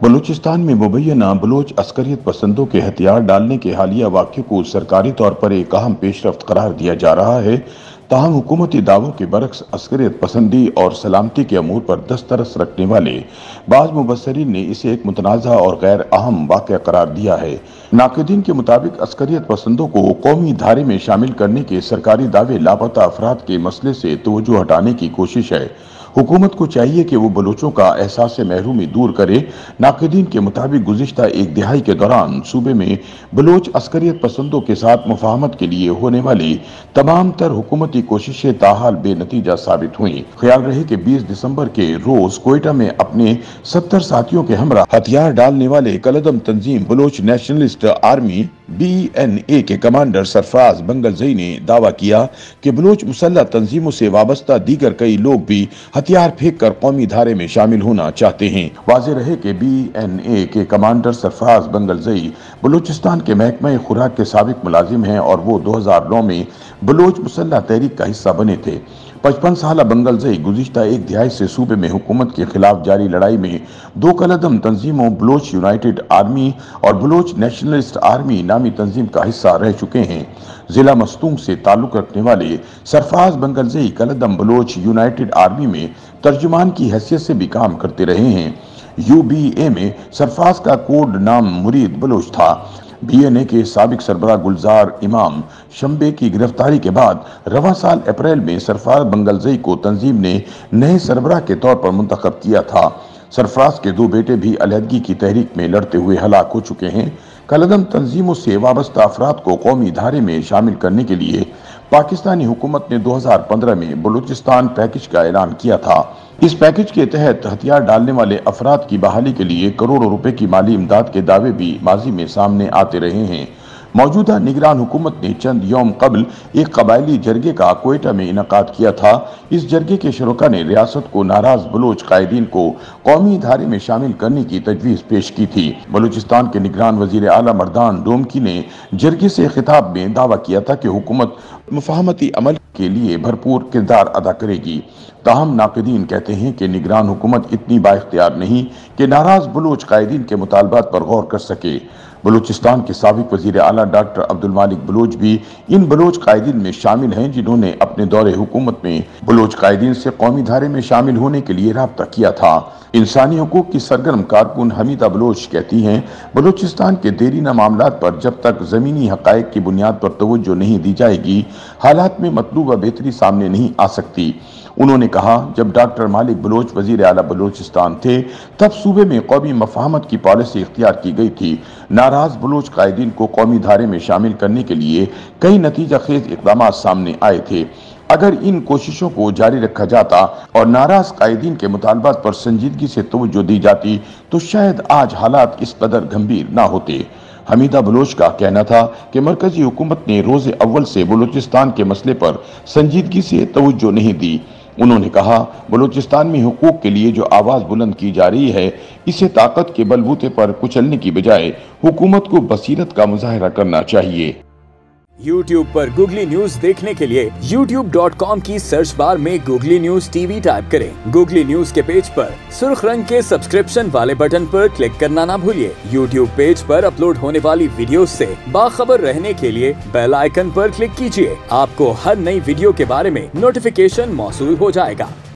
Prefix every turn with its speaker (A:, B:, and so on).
A: बलूचिस्तान में मुबैना बलोच अस्करियत पसंदों के हथियार डालने के हालिया वाक़ये को सरकारी तौर पर एक अहम पेशरफ्त करार दिया जा रहा है। ताहम हुकूमती दावों के बरक्स अस्करियत पसंदी और सलामती के अमूर पर दस्तरस रखने वाले बाज़ मुबस्सरीन ने इसे एक मुतनाज़ा और गैर अहम वाक़या करार दिया है। नाक़िदीन के मुताबिक अस्करियत पसंदों को कौमी धारे में शामिल करने के सरकारी दावे लापता अफराद के मसले से तवज्जो हटाने की कोशिश है। हुकूमत को चाहिए कि वो बलूचों का एहसास महरूमी दूर करे। नाक़िदीन के मुताबिक गुज़िश्ता एक दिहाई के दौरान सूबे में बलूच अस्करियत पसंदों के साथ मुफाहमत के लिए होने वाली तमाम तर हुकूमती कोशिशें ताहाल बेनतीजा साबित हुई। ख्याल रहे कि 20 दिसंबर के रोज कोयटा में अपने 70 साथियों के हमरा हथियार डालने वाले कलदम तंजीम बलूच नेशनलिस्ट आर्मी BNA के कमांडर सरफराज बंगलजई ने दावा किया कि बलूच मुसल्लह तंजीमों से वाबस्ता दीगर कई लोग भी हथियार फेंक कर कौमी धारे में शामिल होना चाहते हैं। वाज़ेह रहे कि BNA के कमांडर सरफराज बंगलजई बलूचिस्तान के महकमा खुराक के साबिक मुलाजिम हैं और वो 2009 में बलूच मुसल्लह तहरीक का हिस्सा बने थे। 55 साल बंगलजई गुज़िश्ता एक दिहाई से सूबे में हुकूमत के खिलाफ जारी लड़ाई में दो कलदम तंजीमों बलूच यूनाइटेड आर्मी और बलूच नेशनलिस्ट आर्मी नामी तंजीम का हिस्सा रह चुके हैं। जिला मस्तूम से ताल्लुक रखने वाले सरफराज बंगलजई कलदम बलूच यूनाइटेड आर्मी में तर्जुमान की हैसियत से भी काम करते रहे हैं। UBA में सरफराज का कोड नाम मुरीद बलूच था। BNA के साबिक सरबराह गुलजार इमाम शंबे की गिरफ्तारी के बाद रवां साल अप्रैल में सरफराज बंगलजई को तंजीम ने नए सरबराह के तौर पर मुंतखब किया था। सरफराज के दो बेटे भी अलहदगी की तहरीक में लड़ते हुए हलाक हो चुके हैं। कलदम तंजीमों से वाबस्ता अफराद को कौमी धारे में शामिल करने के लिए पाकिस्तानी हुकूमत ने 2015 में बलूचिस्तान पैकेज का ऐलान किया था। इस पैकेज के तहत हथियार डालने वाले अफराद की बहाली के लिए करोड़ों रुपए की माली इमदाद के दावे भी माजी में सामने आते रहे हैं। मौजूदा निगरान हुकूमत ने चंद यौम कबल एक कबायली जरगे का कोयटा में इनकाद किया था। इस जरगे के शुरका ने रियासत को नाराज बलूच कायदीन को कौमी धारे में शामिल करने की तजवीज़ पेश की थी। बलूचिस्तान के निगरान वजीर आला मर्दान डोमकी ने जरगे से खिताब में दावा किया था कि हुकूमत मुफाहमती अमल के लिए भरपूर किरदार अदा करेगी। ताहम नाक़िदीन कहते हैं कि निगरान हुकूमत इतनी बाइख्तियार नहीं कि नाराज बलूच कायदीन के मुतालबात पर गौर कर सके। बलूचिस्तान के साबिक वजीर आला डॉक्टर अब्दुल मालिक बलूच भी इन बलूच कायदीन में शामिल हैं जिन्होंने अपने दौरे हुकूमत में बलूच कायदीन से कौमी धारे में शामिल होने के लिए राब्ता किया था। इंसानी हकूक की सरगर्म कारकुन हमीदा बलूच कहती हैं, बलूचिस्तान के देरीना मामलात पर जब तक ज़मीनी हक़ाइक़ की बुनियाद पर तवज्जो नहीं दी जाएगी, हालात में मतलूबा बेहतरी सामने नहीं आ सकती। उन्होंने कहा, जब डॉक्टर मालिक बलूच वजीर आला बलूचिस्तान थे तब सूबे में कौमी मफाहमत की पॉलिसी इख्तियार की गई थी। नाराज बलूच कायदीन को कौमी धारे में शामिल करने के लिए कई नतीजा खेज इक़दाम सामने आए थे। अगर इन कोशिशों को जारी रखा जाता और नाराज कायदीन के मुतालबात पर संजीदगी से तवज्जो दी जाती तो शायद आज हालात इस कदर गंभीर ना होते। हमीदा बलूच का कहना था कि मरकजी हुकूमत ने रोज़े अव्वल से बलूचिस्तान के मसले पर संजीदगी से तवज्जो नहीं दी। उन्होंने कहा, बलूचिस्तान में हुकूक के लिए जो आवाज़ बुलंद की जा रही है, इसे ताकत के बलबूते पर कुचलने की बजाय हुकूमत को बसीरत का मुजाहरा करना चाहिए।
B: YouTube पर गूगली न्यूज देखने के लिए youtube.com की सर्च बार में गूगली न्यूज TV टाइप करें। गूगली न्यूज के पेज पर सुर्ख रंग के सब्सक्रिप्शन वाले बटन पर क्लिक करना ना भूलिए। YouTube पेज पर अपलोड होने वाली वीडियोस से बाखबर रहने के लिए बेल आइकन पर क्लिक कीजिए। आपको हर नई वीडियो के बारे में नोटिफिकेशन मौसूल हो जाएगा।